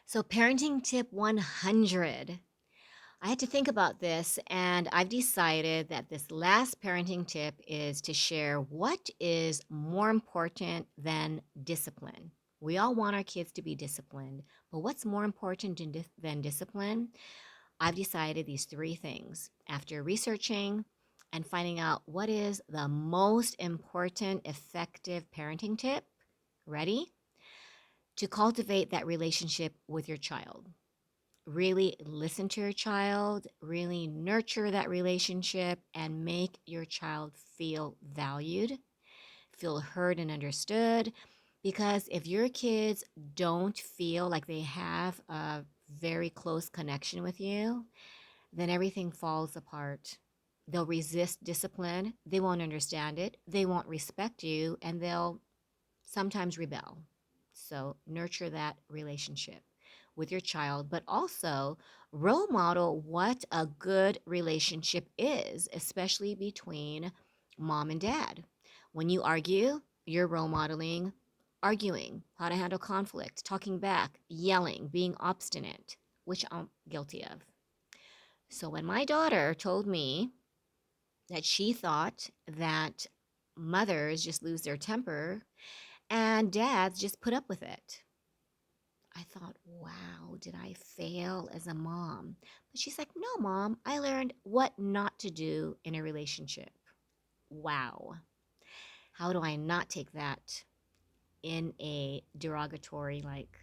So, parenting tip 100. I had to think about this, and I've decided that this last parenting tip is to share what is more important than discipline. We all want our kids to be disciplined, but what's more important than discipline? I've decided these three things after researching and finding out what is the most important effective parenting tip. Ready? To cultivate that relationship with your child. Really listen to your child, really nurture that relationship, and make your child feel valued, feel heard and understood. Because if your kids don't feel like they have a very close connection with you, then everything falls apart. They'll resist discipline, they won't understand it, they won't respect you, and they'll sometimes rebel. So nurture that relationship with your child, but also role model what a good relationship is, especially between mom and dad. When you argue, you're role modeling arguing, how to handle conflict, talking back, yelling, being obstinate, which I'm guilty of. So when my daughter told me that she thought that mothers just lose their temper and dads just put up with it. I thought, wow, did I fail as a mom? But she's like, no, mom, I learned what not to do in a relationship. Wow. How do I not take that in a derogatory, like,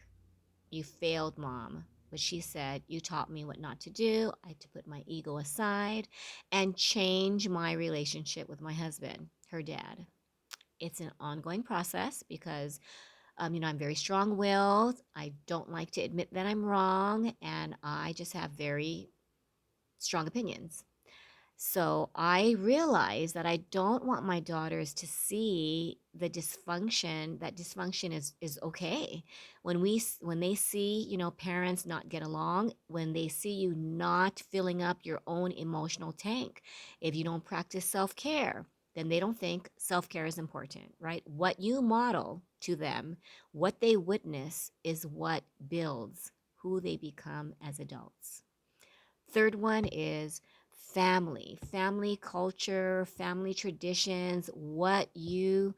you failed, mom? But she said, you taught me what not to do. I had to put my ego aside and change my relationship with my husband, her dad. It's an ongoing process because I'm very strong willed. I don't like to admit that I'm wrong, and I just have very strong opinions. So I realize that I don't want my daughters to see the dysfunction. That dysfunction is okay. When they see parents not get along, when they see you not filling up your own emotional tank, if you don't practice self care, then they don't think self care is important, right? What you model to them, what they witness, is what builds who they become as adults. Third one is family culture, family traditions, what you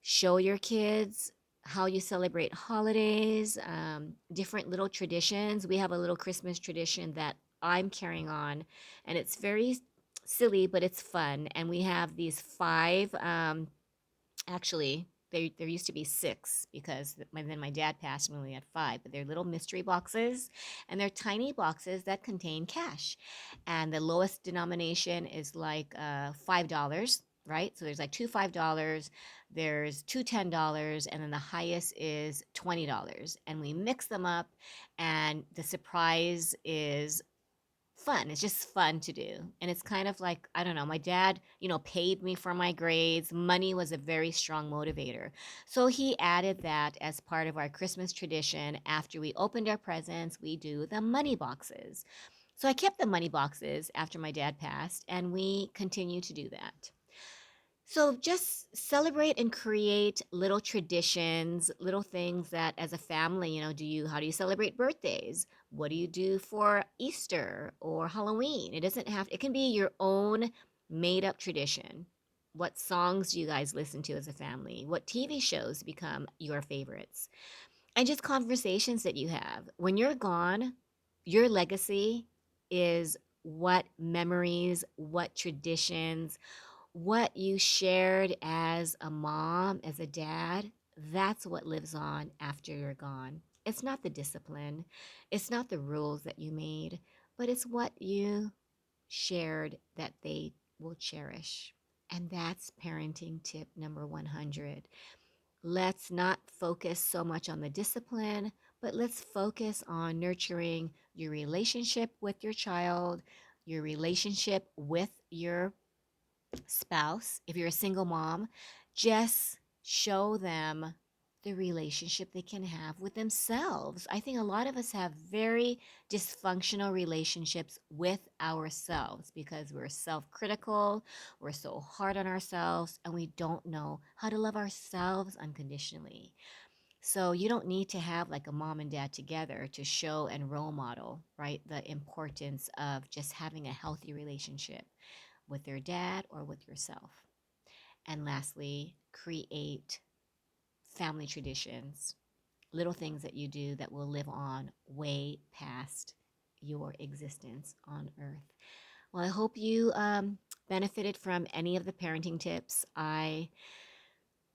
show your kids, how you celebrate holidays, different little traditions. We have a little Christmas tradition that I'm carrying on, and it's very silly, but it's fun. And we have these five, actually, there used to be six because then my dad passed and we only had five, but they're little mystery boxes, and they're tiny boxes that contain cash. And the lowest denomination is like $5, right? So there's like two $5, there's two $10, and then the highest is $20. And we mix them up, and the surprise is fun. It's just fun to do. And it's kind of like, I don't know, my dad, paid me for my grades. Money was a very strong motivator. So he added that as part of our Christmas tradition. After we opened our presents, we do the money boxes. So I kept the money boxes after my dad passed, and we continue to do that. So just celebrate and create little traditions, little things that as a family, how do you celebrate birthdays? What do you do for Easter or Halloween? It can be your own made up tradition. What songs do you guys listen to as a family? What TV shows become your favorites? And just conversations that you have. When you're gone, your legacy is what memories, what traditions, what you shared as a mom, as a dad, that's what lives on after you're gone. It's not the discipline, it's not the rules that you made, but it's what you shared that they will cherish. And that's parenting tip number 100. Let's not focus so much on the discipline, but let's focus on nurturing your relationship with your child, your relationship with your spouse, if you're a single mom, just show them the relationship they can have with themselves. I think a lot of us have very dysfunctional relationships with ourselves because we're self critical, we're so hard on ourselves, and we don't know how to love ourselves unconditionally. So you don't need to have like a mom and dad together to show and role model, right? The importance of just having a healthy relationship with your dad or with yourself. And lastly, create family traditions, little things that you do that will live on way past your existence on earth. Well, I hope you benefited from any of the parenting tips. I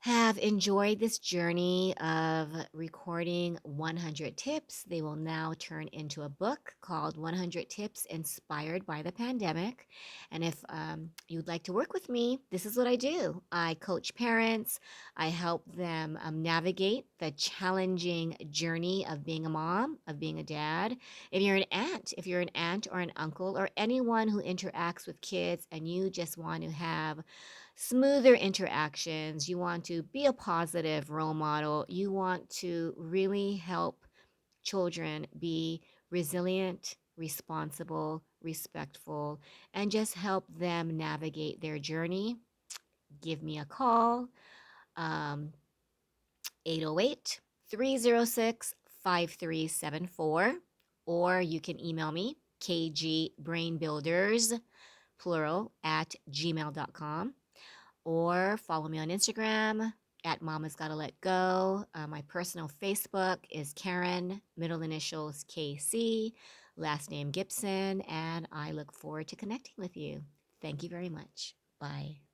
have enjoyed this journey of recording 100 tips. They will now turn into a book called 100 Tips Inspired by the Pandemic. And if you'd like to work with me, this is what I do. I coach parents, I help them navigate the challenging journey of being a mom, of being a dad. If you're an aunt or an uncle, or anyone who interacts with kids and you just want to have smoother interactions, you want to be a positive role model, you want to really help children be resilient, responsible, respectful, and just help them navigate their journey, give me a call, um, 808 or you can email me, kgbrainbuilders, plural, at gmail.com. Or follow me on Instagram at Mama's Gotta Let Go. My personal Facebook is Karen, middle initials KC, last name Gibson, and I look forward to connecting with you. Thank you very much. Bye.